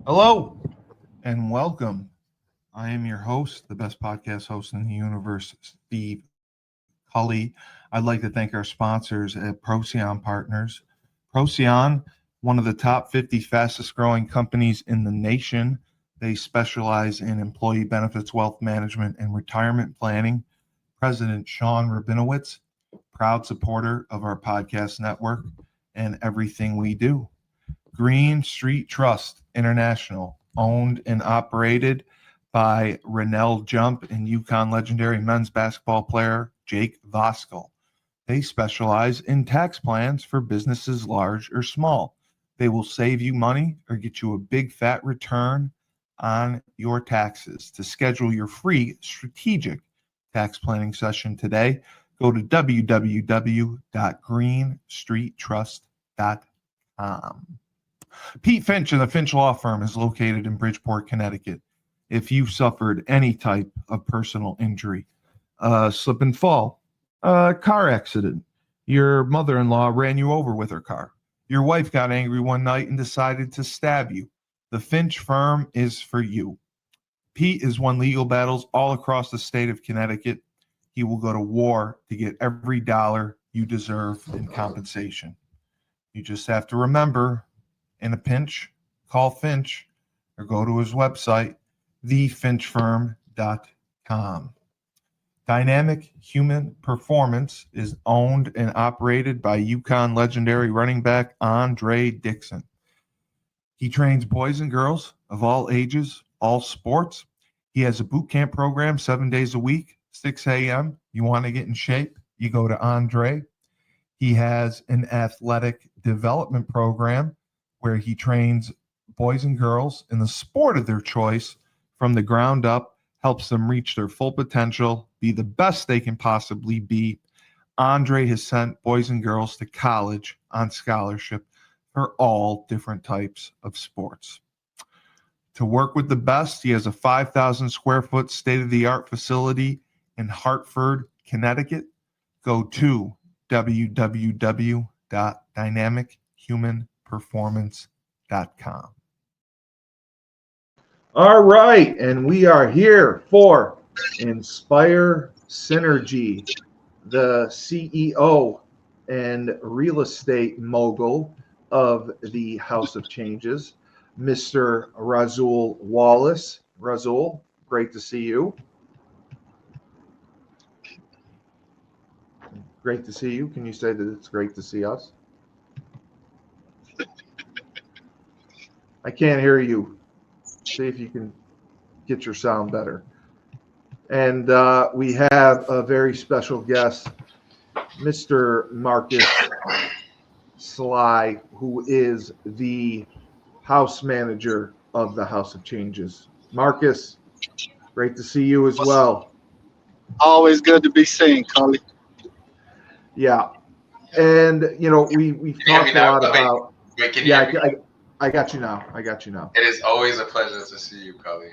Hello and welcome. I am your host, the best podcast host in the universe, Steve Cully. I'd like to thank our sponsors at Procyon Partners. Procyon, one of the top 50 fastest growing companies in the nation. They specialize in employee benefits, wealth management, and retirement planning. President Sean Rabinowitz, proud supporter of our podcast network and everything we do. Green Street Trust International, owned and operated by Rennell Jump and UConn legendary men's basketball player Jake Voskuhl. They specialize in tax plans for businesses large or small. They will save you money or get you a big fat return on your taxes. To schedule your free strategic tax planning session today, go to www.greenstreettrust.com. Pete Finch and the Finch Law Firm is located in Bridgeport, Connecticut. If you've suffered any type of personal injury, slip and fall, car accident, your mother-in-law ran you over with her car, your wife got angry one night and decided to stab you, the Finch Firm is for you. Pete has won legal battles all across the state of Connecticut. He will go to war to get every dollar you deserve in compensation. You just have to remember, in a pinch, call Finch or go to his website, thefinchfirm.com. Dynamic Human Performance is owned and operated by UConn legendary running back Andre Dixon. He trains boys and girls of all ages, all sports. He has a boot camp program 7 days a week, 6 a.m. You want to get in shape, you go to Andre. He has an athletic development program where he trains boys and girls in the sport of their choice from the ground up, helps them reach their full potential, be the best they can possibly be. Andre has sent boys and girls to college on scholarship for all different types of sports. To work with the best, he has a 5,000 square foot state-of-the-art facility in Hartford, Connecticut. Go to www.dynamichumanperformance.com. All right, and we are here for Inspire Synergy, the CEO and real estate mogul of the House of Changes, Mr. Razul Wallace. Razul, great to see you. Great to see you. Can you say that it's great to see us? I can't hear you. See if you can get your sound better. And we have a very special guest, Mr. Marcus Sligh, who is the house manager of the House of Changes. Marcus, great to see you as well. Always good to be seen, Cully. Yeah, and you know we've talked a lot about. Wait, can you hear me? I got you now. It is always a pleasure to see you, Cully.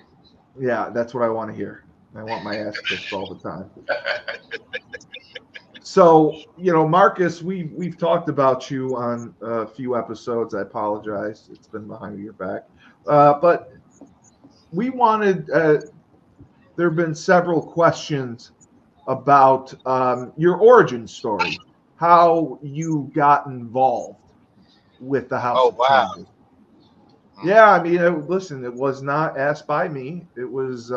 Yeah, that's what I want to hear. I want my ass kicked all the time. So, you know, Marcus, we've talked about you on a few episodes. I apologize. It's been behind your back. But we wanted, there have been several questions about your origin story, how you got involved with the House of Changes. Yeah, I mean, listen, it was not asked by me. It was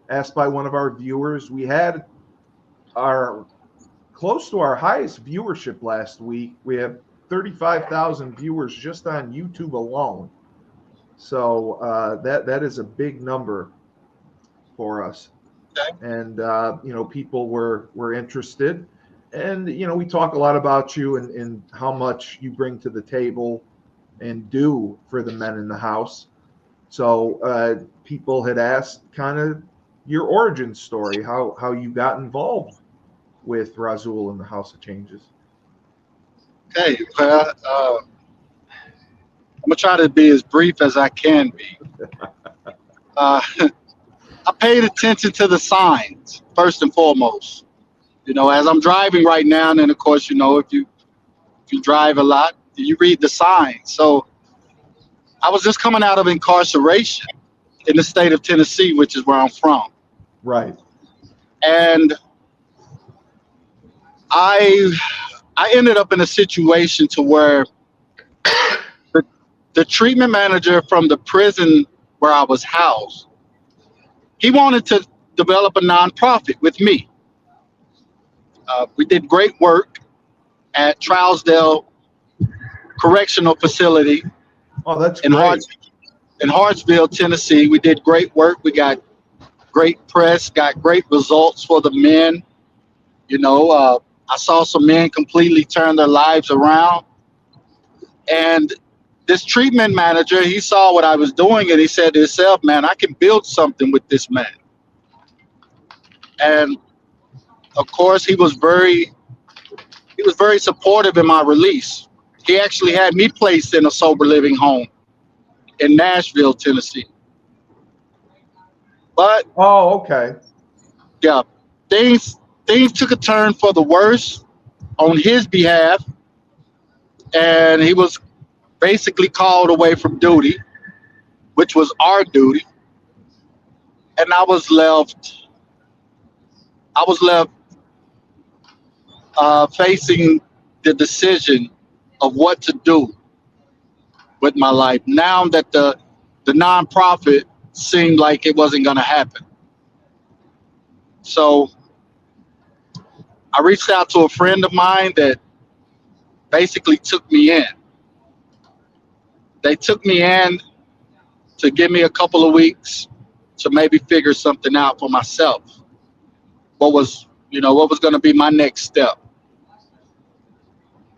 asked by one of our viewers. We had close to our highest viewership last week. We have 35,000 viewers just on YouTube alone. So that is a big number for us. Okay. And you know, people were interested. And you know, we talk a lot about you and how much you bring to the table and do for the men in the house. So people had asked kind of your origin story, how you got involved with Razul and the House of Changes. Okay, well, I'm gonna try to be as brief as I can be. I paid attention to the signs first and foremost. You know, as I'm driving right now, and then of course, you know, if you drive a lot, you read the signs. So I was just coming out of incarceration in the state of Tennessee, which is where I'm from. Right. And I ended up in a situation to where the treatment manager from the prison where I was housed, he wanted to develop a nonprofit with me. We did great work at Trousdale Correctional Facility Oh, that's in great. Hartsville, Tennessee. We did great work. We got great press, got great results for the men. You know, I saw some men completely turn their lives around. And this treatment manager, he saw what I was doing and he said to himself, man, I can build something with this man. And of course, he was very supportive in my release. He actually had me placed in a sober living home in Nashville, Tennessee. But Oh, okay. yeah, things took a turn for the worse on his behalf, and he was basically called away from duty, which was our duty, and I was left facing the decision of what to do with my life. Now that the nonprofit seemed like it wasn't going to happen, so I reached out to a friend of mine that basically took me in. They took me in to give me a couple of weeks to maybe figure something out for myself. What was going to be my next step,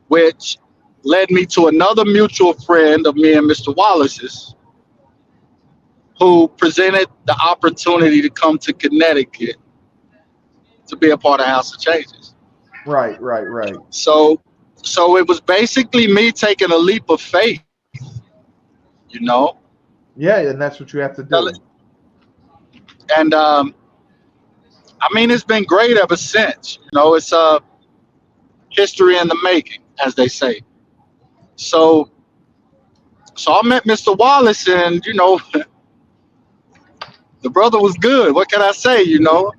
which led me to another mutual friend of me and Mr. Wallace's, who presented the opportunity to come to Connecticut to be a part of House of Changes. Right. So it was basically me taking a leap of faith, you know. Yeah, and that's what you have to do. And I mean, it's been great ever since. You know, it's history in the making, as they say. So I met Mr. Wallace, and you know, the brother was good. What can I say? You know,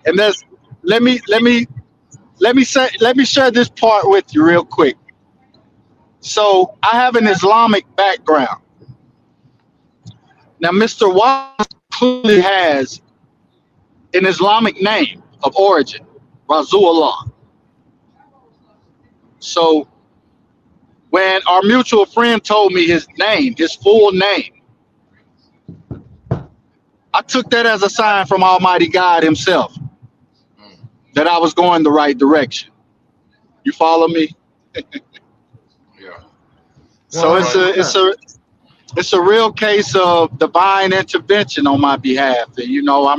and there's let me share this part with you real quick. So I have an Islamic background. Now, Mr. Wallace clearly has an Islamic name of origin, Razul. So when our mutual friend told me his name, his full name, I took that as a sign from Almighty God himself that I was going the right direction. You follow me? Yeah. So it's a real case of divine intervention on my behalf. And you know,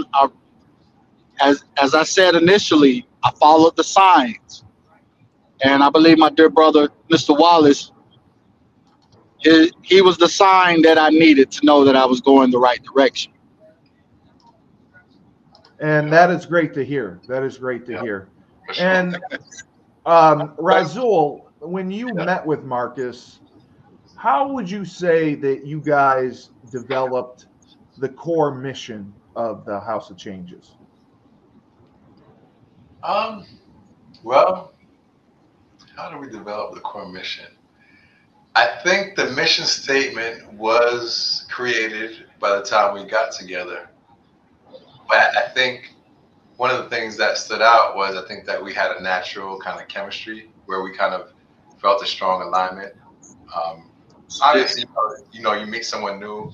as I said initially, I followed the signs. And I believe my dear brother, Mr. Wallace, he was the sign that I needed to know that I was going the right direction. And that is great to hear. That is great to hear. For sure. And Razul, when you met with Marcus, how would you say that you guys developed the core mission of the House of Changes? Well, how do we develop the core mission? I think the mission statement was created by the time we got together. But I think one of the things that stood out was I think that we had a natural kind of chemistry where we kind of felt a strong alignment. Obviously, you meet someone new,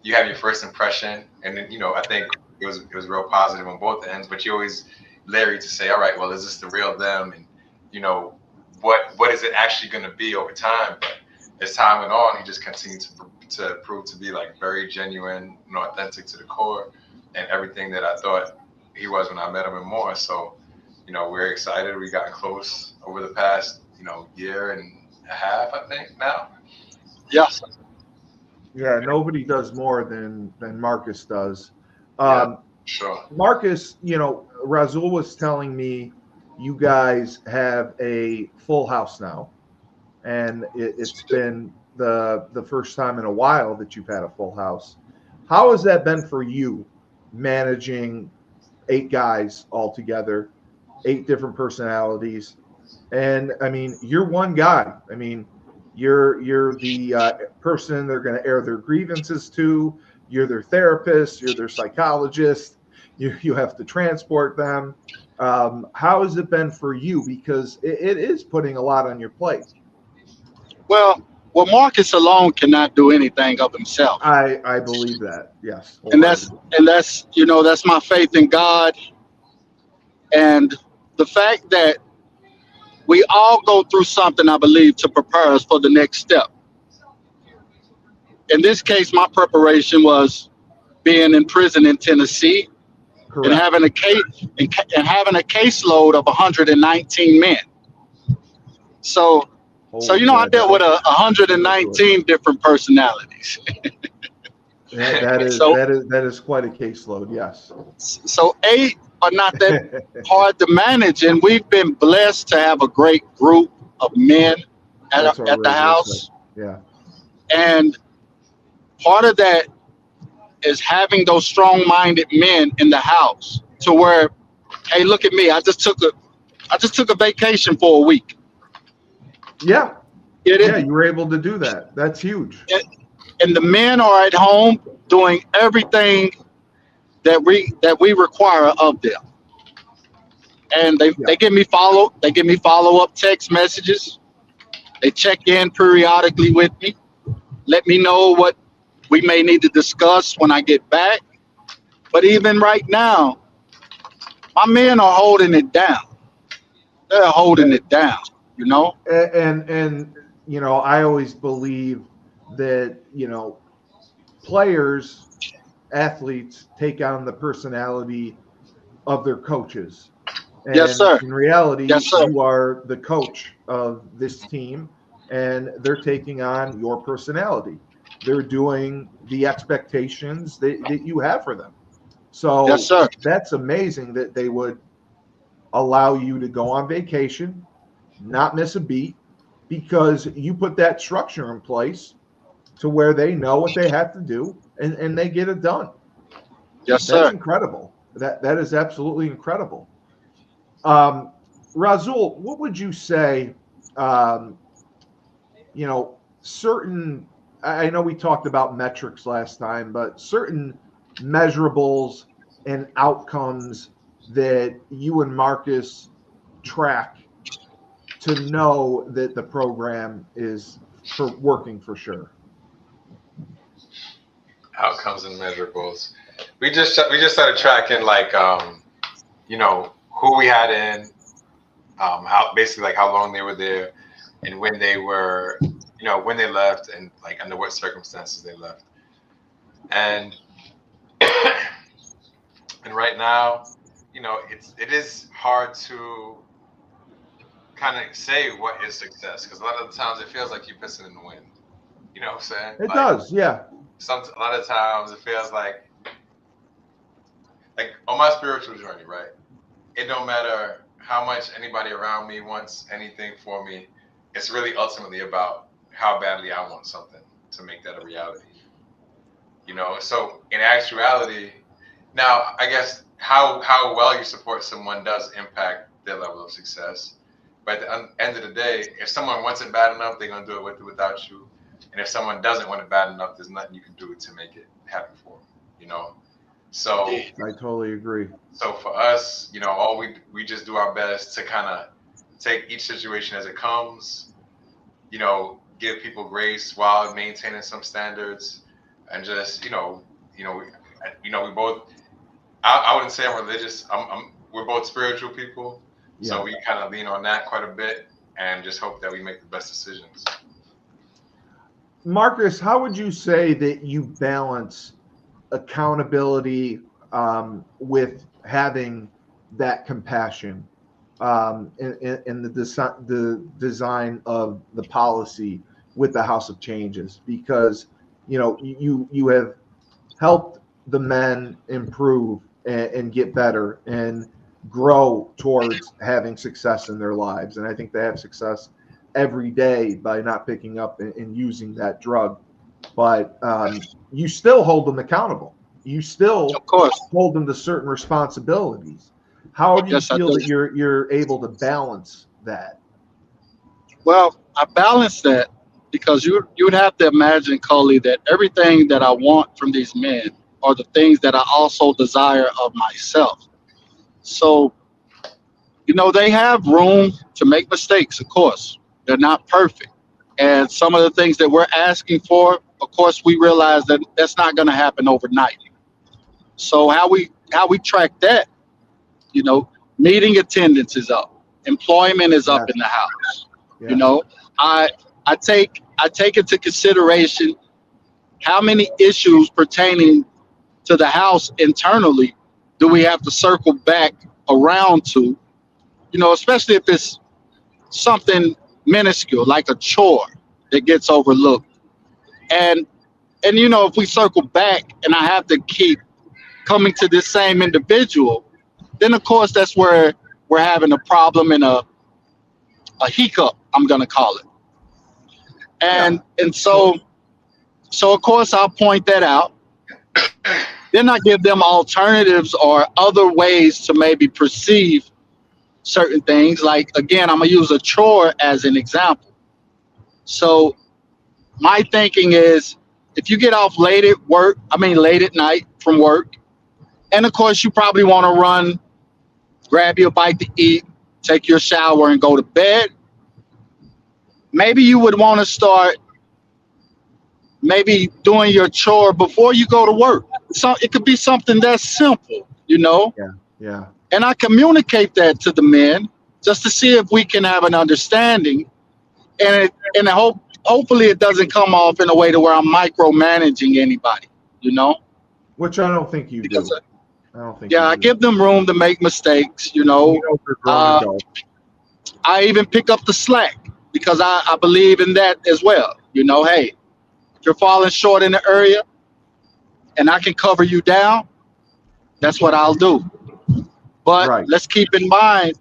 you have your first impression, and then I think it was real positive on both ends. But you always leery to say, all right, well, is this the real them? And what is it actually going to be over time? But as time went on, he just continued to prove to be like very genuine and authentic to the core, and everything that I thought he was when I met him and more. So, we're excited. We've gotten close over the past, year and a half, I think now. Yeah. Yeah, nobody does more than Marcus does. Sure. Marcus, Razul was telling me you guys have a full house now, and it's been, the first time in a while that you've had a full house. How has that been for you, managing 8 guys all together, 8 different personalities? And I mean, you're one guy. I mean, you're the person they're going to air their grievances to. You're their therapist. You're their psychologist. You have to transport them. How has it been for you? Because it is putting a lot on your plate. Well, Marcus alone cannot do anything of himself, I believe that. Yes. and that's that's my faith in God, and the fact that we all go through something, I believe, to prepare us for the next step. In this case, my preparation was being in prison in Tennessee Correct. and having a caseload of 119 men. So I dealt with 119 different personalities. That is quite a caseload. Yes. So 8 are not that hard to manage, and we've been blessed to have a great group of men at the house. Yeah. And part of that is having those strong-minded men in the house, to where, hey, look at me, I just took a vacation for a week. Yeah. You were able to do that. That's huge. And the men are at home doing everything that we require of them. And they give me follow-up text messages. They check in periodically with me, let me know what we may need to discuss when I get back. But even right now, my men are holding it down. They're holding it down, And I always believe that, players, athletes take on the personality of their coaches. And yes, sir. In reality, yes, sir. You are the coach of this team, and they're taking on your personality. They're doing the expectations that you have for them. So yes, sir. That's amazing that they would allow you to go on vacation, not miss a beat, because you put that structure in place to where they know what they have to do, and they get it done. Yes, sir. That's incredible. That is absolutely incredible. Razul, what would you say, certain, I know we talked about metrics last time, but certain measurables and outcomes that you and Marcus track to know that the program is working for sure? Outcomes and measurables. We just started tracking who we had in, how long they were there, and when they were, when they left, and under what circumstances they left. And and right now, it is hard to kind of say what is success, because a lot of the times it feels like you're pissing in the wind. You know what I'm saying? It does, yeah. A lot of times it feels like on my spiritual journey, right? It don't matter how much anybody around me wants anything for me. It's really ultimately about how badly I want something to make that a reality. So in actuality, now I guess how well you support someone does impact their level of success. But at the end of the day, if someone wants it bad enough, they're gonna do it with or without you. And if someone doesn't want it bad enough, there's nothing you can do to make it happen for them, So I totally agree. So for us, all we just do our best to kind of take each situation as it comes, give people grace while maintaining some standards, and just we both. I wouldn't say I'm religious. We're both spiritual people, so we kind of lean on that quite a bit, and just hope that we make the best decisions. Marcus, how would you say that you balance accountability with having that compassion in the design of the policy with the House of Changes? Because you have helped the men improve and get better and grow towards having success in their lives, and I think they have success every day by not picking up and using that drug. But you still hold them accountable. You still, Of course. hold them to certain responsibilities. How do you Yes, I feel do. that you're able to balance that? Well, I balance that because you would have to imagine, Cully, that everything that I want from these men are the things that I also desire of myself. So, they have room to make mistakes, of course. They're not perfect. And some of the things that we're asking for, of course, we realize that that's not going to happen overnight. So how we track that, you know, meeting attendance is up, employment is up Yes. in the house. Yes. You know, I I take into consideration how many issues pertaining to the house internally do we have to circle back around to, especially if it's something minuscule like a chore that gets overlooked. And if we circle back and I have to keep coming to this same individual, then of course that's where we're having a problem and a hiccup, I'm gonna call it. And so of course I'll point that out. Then I give them alternatives or other ways to maybe perceive certain things. Like again, I'm gonna use a chore as an example. So my thinking is if you get off late at night from work, and of course you probably want to run, grab your bite to eat, take your shower and go to bed, maybe you would want to start maybe doing your chore before you go to work. So it could be something that's simple. Yeah. And I communicate that to the men just to see if we can have an understanding, and hopefully it doesn't come off in a way to where I'm micromanaging anybody. Which I don't think you do. Because I don't think. yeah, you I do. give them room to make mistakes. You know they're grown adults. I even pick up the slack because I believe in that as well. Hey, if you're falling short in the area and I can cover you down, that's what I'll do. But Right. let's keep in mind,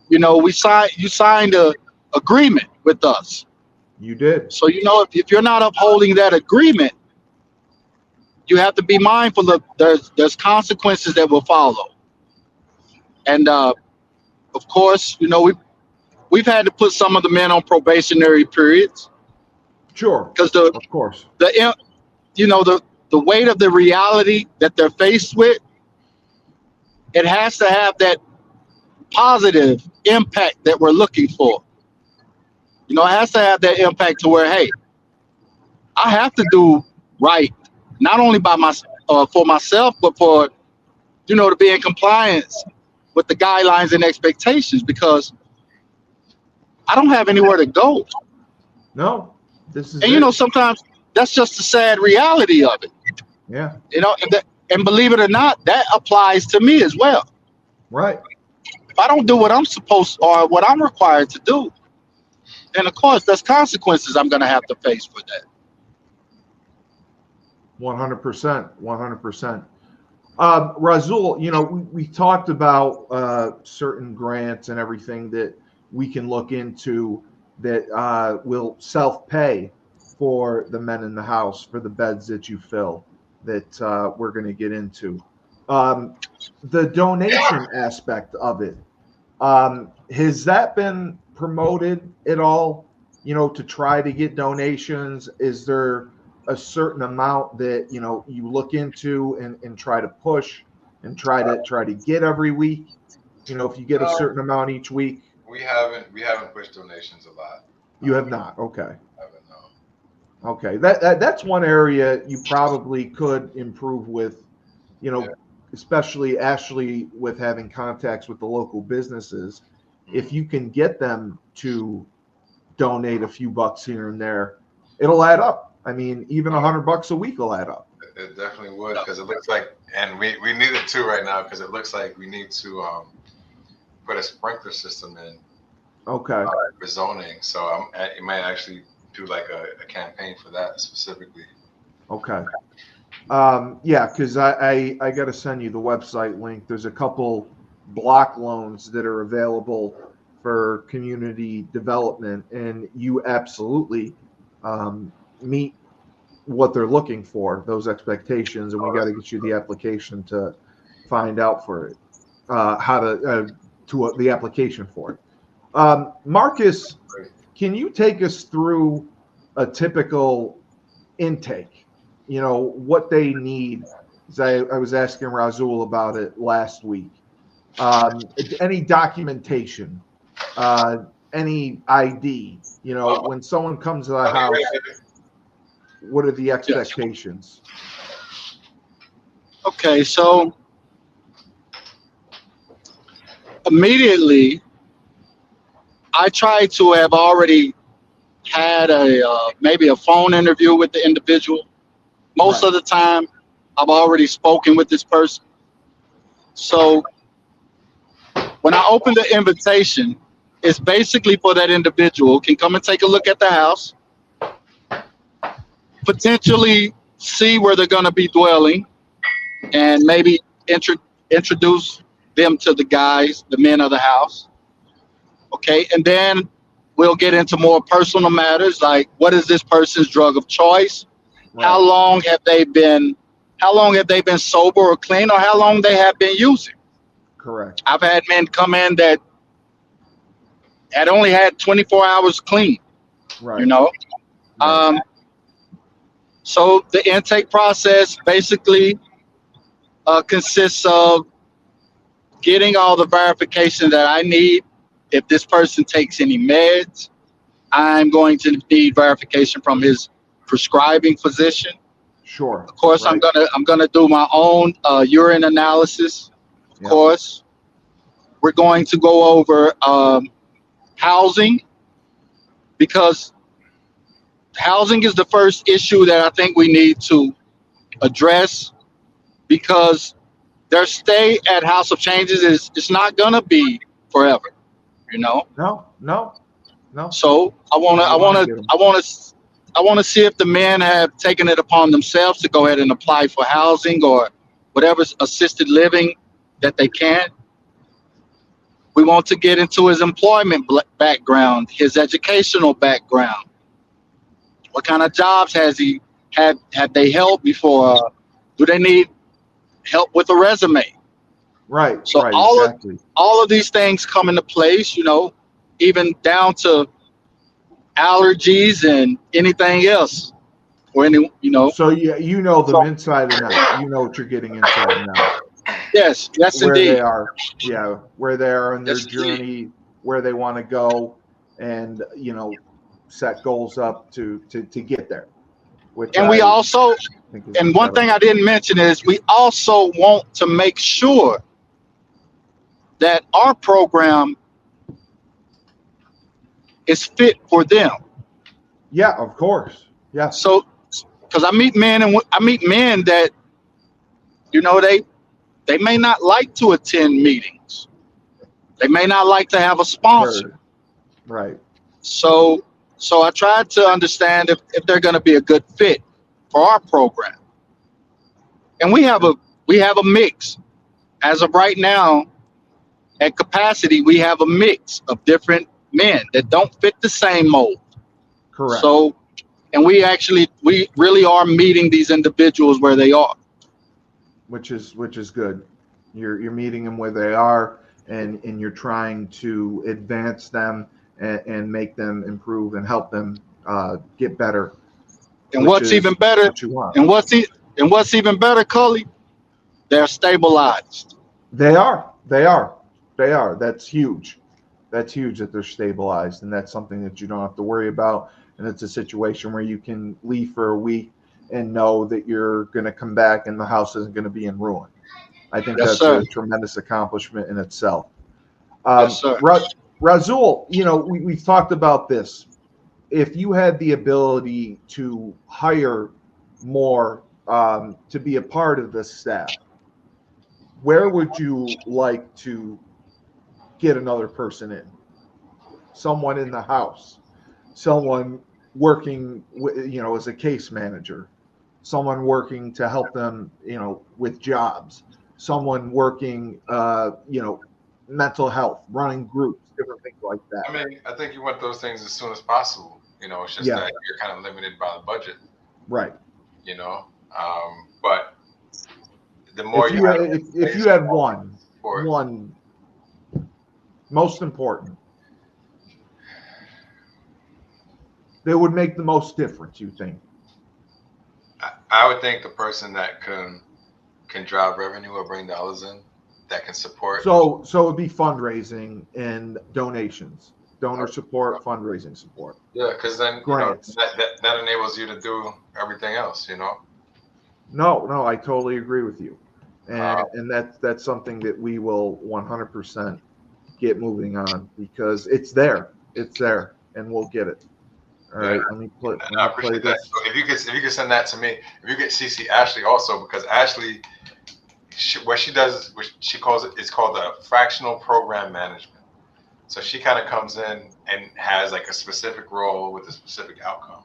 you signed a agreement with us. You did. So if you're not upholding that agreement, you have to be mindful of there's consequences that will follow. And of course, we've had to put some of the men on probationary periods Sure. because Of course. the weight of the reality that they're faced with, it has to have that positive impact that we're looking for. It has to have that impact to where, hey, I have to do right, not only for myself, but for to be in compliance with the guidelines and expectations, because I don't have anywhere to go. No. This is. And sometimes that's just the sad reality of it. Yeah. And believe it or not, that applies to me as well. Right. If I don't do what I'm supposed or what I'm required to do, then of course there's consequences I'm going to have to face for that. 100%. 100%. Razul, we talked about certain grants and everything that we can look into that will self-pay for the men in the house for the beds that you fill that we're going to get into. The donation aspect of it, has that been promoted at all, to try to get donations? Is there a certain amount that you look into and try to push and try to get every week? If you get a certain amount each week. We haven't pushed donations a lot. You have not. Okay. Haven't, no. Okay. That's one area you probably could improve with, Yeah. especially Ashley, with having contacts with the local businesses. If you can get them to donate a few bucks here and there, it'll add up. I mean, even $100 a week will add up. It definitely would, because it looks like, and we need it too right now, because it looks like we need to put a sprinkler system in. Okay. For zoning. So it might actually do like a campaign for that specifically. Okay. Yeah, because I got to send you the website link. There's a couple block loans that are available for community development, and you absolutely meet what they're looking for, those expectations, and we got to get you the application to find out for it, how to the application for it. Marcus, can you take us through a typical intake? You know, what they need. I was asking Razul about it last week. Any documentation, any ID, you know, when someone comes to the house, what are the expectations? Okay, so immediately I try to have already had maybe a phone interview with the individual. Most of the time, I've already spoken with this person. So when I open the invitation, it's basically for that individual can come and take a look at the house, potentially see where they're going to be dwelling, and maybe introduce them to the men of the house. Okay, and then we'll get into more personal matters like what is this person's drug of choice? Right. How long have they been sober or clean, or how long they have been using? Correct. I've had men come in that had only had 24 hours clean. Right. You know? Right. So the intake process basically consists of getting all the verification that I need. If this person takes any meds, I'm going to need verification from his prescribing physician. Sure. Of course, right. I'm gonna do my own urine analysis. Of course, we're going to go over housing, because housing is the first issue that I think we need to address, because their stay at House of Changes it's not gonna be forever, you know. No. So I want to see if the men have taken it upon themselves to go ahead and apply for housing or whatever assisted living that they can. We want to get into his employment background, his educational background. What kind of jobs has he had? Have they held before? Do they need help with a resume? Right. So right, all of these things come into place, you know, even down to allergies and anything else, or any, you know. So you know them inside and out. You know what you're getting inside and out. Yes, where indeed. They are. Yeah, where they are in their journey, where they want to go, and you know, set goals up to get there. And we also, and one thing I didn't mention is we also want to make sure that our program is fit for them. Yeah, of course. Yeah. So, because I meet men that, you know, they may not like to attend meetings. They may not like to have a sponsor. Right. So I tried to understand if they're going to be a good fit for our program. And we have a mix. As of right now, at capacity, we have a mix of different men that don't fit the same mold. Correct. So, and we really are meeting these individuals where they are. Which is good. You're meeting them where they are, and you're trying to advance them and make them improve and help them get better. And what's even better, Cully, they're stabilized. They are. That's huge. That's huge that they're stabilized, and that's something that you don't have to worry about. And it's a situation where you can leave for a week and know that you're going to come back and the house isn't going to be in ruin. I think that's a tremendous accomplishment in itself. Yes, sir. Razul, you know, we've talked about this. If you had the ability to hire more to be a part of this staff, where would you like to get another person in? Someone in the house, someone working, you know, as a case manager, someone working to help them, you know, with jobs, someone working, you know, mental health, running groups, different things like that. I mean, I think you want those things as soon as possible. It's just that you're kind of limited by the budget. Right. But the more if you had one most important that would make the most difference, you think? I would think the person that can drive revenue or bring dollars in, that can support. So it'd be fundraising and donations, donor support, fundraising support. Yeah, because then grants. That enables you to do everything else. No, I totally agree with you, and that's something that we will 100% get moving on, because it's there, and we'll get it. All right, let me play appreciate this. that. So if you could send that to me, if you could CC Ashley also, because Ashley, what she does, what she calls it's called a fractional program management. So she kind of comes in and has like a specific role with a specific outcome.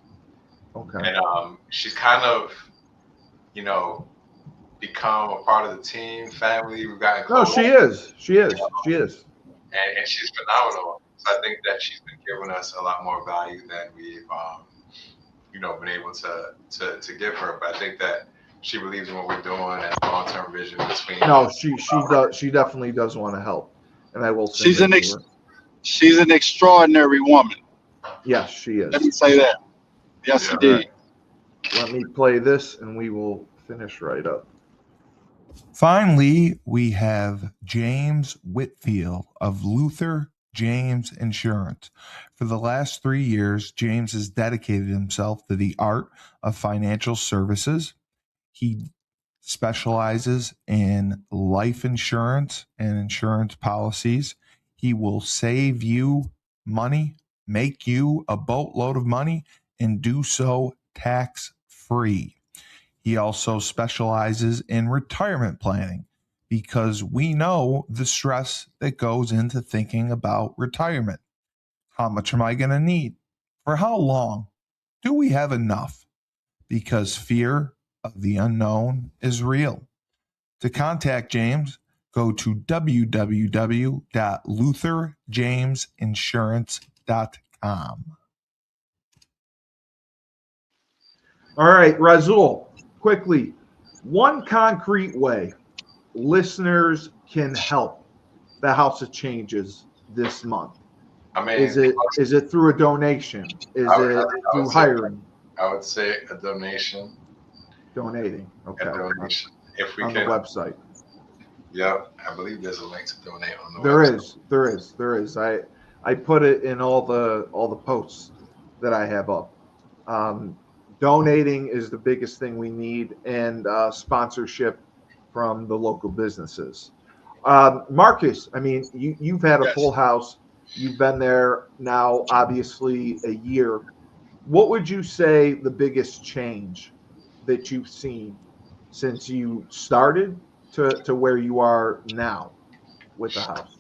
Okay. And she's kind of, become a part of the team, family. We've gotten close. No, she is. And she's phenomenal. So I think that she's been giving us a lot more value than we've, been able to give her. But I think that she believes in what we're doing and long-term vision between. No, she does. She definitely does want to help, and I will. She's an extraordinary woman. Yes, she is. Let me say that. Yes, indeed. Let me play this, and we will finish right up. Finally, we have James Whitfield of Luther James Insurance. For the last 3 years, James has dedicated himself to the art of financial services. He specializes in life insurance and insurance policies. He will save you money, make you a boatload of money, and do so tax-free. He also specializes in retirement planning, because we know the stress that goes into thinking about retirement. How much am I going to need? For how long? Do we have enough? Because fear of the unknown is real. To contact James, go to www.lutherjamesinsurance.com. All right, Razul, quickly, one concrete way listeners can help the House of Changes this month. I mean, is it through a donation? Is it through hiring? I would say a donation. Donating. Okay. A donation. If we on can. The website. Yeah, I believe there's a link to donate on the website. There is. I put it in all the posts that I have up. Donating is the biggest thing we need, and sponsorship from the local businesses. Marcus, I mean, you've had a full house. You've been there now, obviously, a year. What would you say the biggest change that you've seen since you started to where you are now with the house?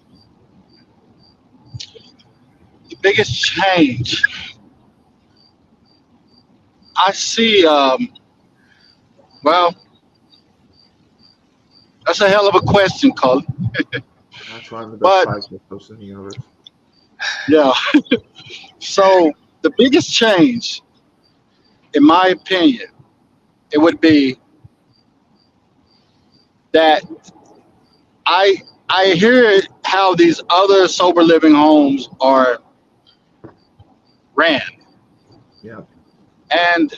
The biggest change I see, well, that's a hell of a question, Colin. That's why I'm the best podcast host in the universe. Yeah. So the biggest change, in my opinion, it would be that I hear how these other sober living homes are ran. Yeah. And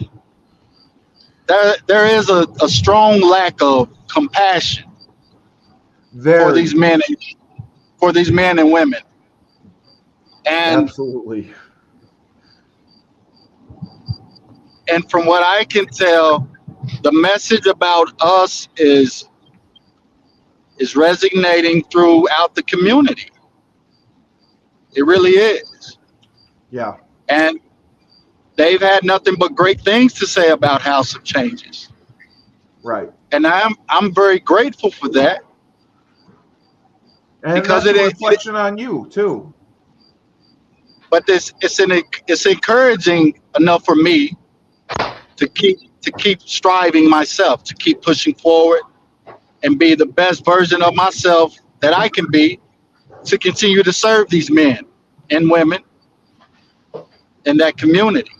there is a strong lack of compassion for these men and women. And absolutely. And from what I can tell, the message about us is resonating throughout the community. It really is. Yeah. And they've had nothing but great things to say about House of Changes. Right. And I'm very grateful for that. And because it's a reflection on you too. But it's encouraging enough for me to keep striving myself, to keep pushing forward and be the best version of myself that I can be, to continue to serve these men and women in that community.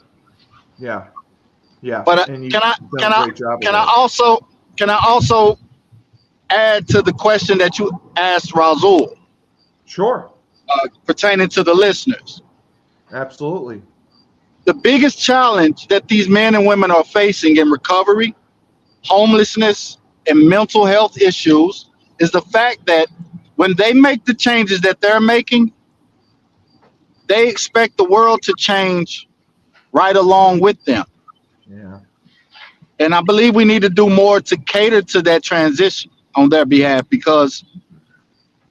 Yeah. Yeah. But And you've can I done can a I great job can of I that. also add to the question that you asked Razul Sure. pertaining to the listeners? Absolutely. The biggest challenge that these men and women are facing in recovery, homelessness, and mental health issues is the fact that when they make the changes that they're making, they expect the world to change right along with them. Yeah. And I believe we need to do more to cater to that transition on their behalf, because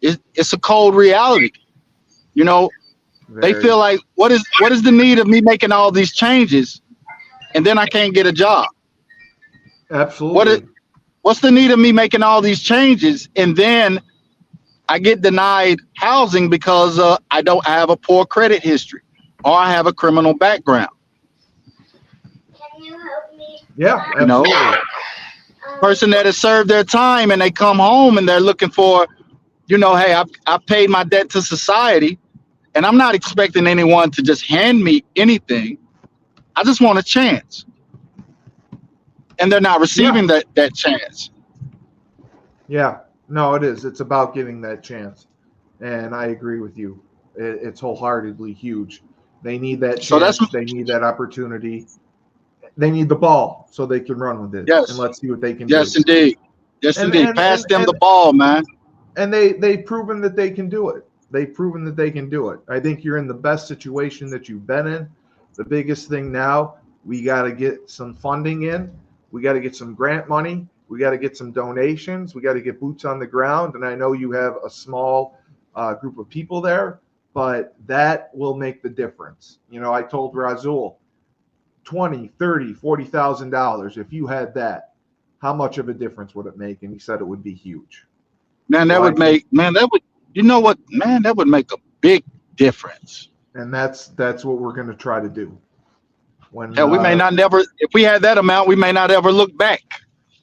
it's a cold reality. You know, they Very. feel like, what is the need of me making all these changes and then I can't get a job? Absolutely. What's the need of me making all these changes and then I get denied housing because I don't have a poor credit history or I have a criminal background? Yeah. You know, Absolutely. person that has served their time and they come home and they're looking for, hey, I've paid my debt to society and I'm not expecting anyone to just hand me anything. I just want a chance. And they're not receiving that chance. Yeah. No, it is. It's about giving that chance. And I agree with you. It's wholeheartedly huge. They need that So that's chance. They need that opportunity. They need the ball so they can run with it. yes, And let's see what they can yes, do. indeed, yes, And indeed. and Pass and them and the ball, man. and they've proven that they can do it. They've proven that they can do it. I think you're in the best situation that you've been in. The biggest thing now, we got to get some funding in. We got to get some grant money. We got to get some donations. We got to get boots on the ground. And I know you have a small group of people there, but that will make the difference. I told Razul, $20, $30, $40,000. If you had that, how much of a difference would it make? And he said it would be huge. Man, that So would make, man, that would, man, that would make a big difference. And that's what we're going to try to do. Hell, we may not never, if we had that amount, we may not ever look back.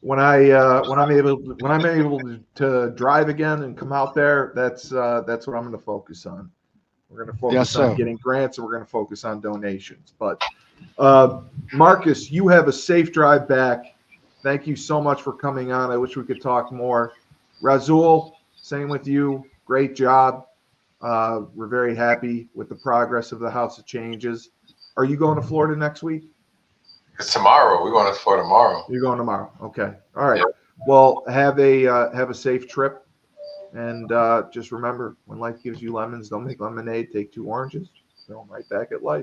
When I'm able to drive again and come out there, that's what I'm going to focus on. We're going to focus on getting grants, and we're going to focus on donations. But Marcus, you have a safe drive back. Thank you so much for coming on. I wish we could talk more. Razul, same with you. Great job. We're very happy with the progress of the House of Changes. Are you going to Florida next week? It's tomorrow. We're going to Florida tomorrow. You're going tomorrow. Okay. All right. Yeah. Well, have a safe trip. And just remember, when life gives you lemons, don't make lemonade. Take 2 oranges. Throw them right back at life.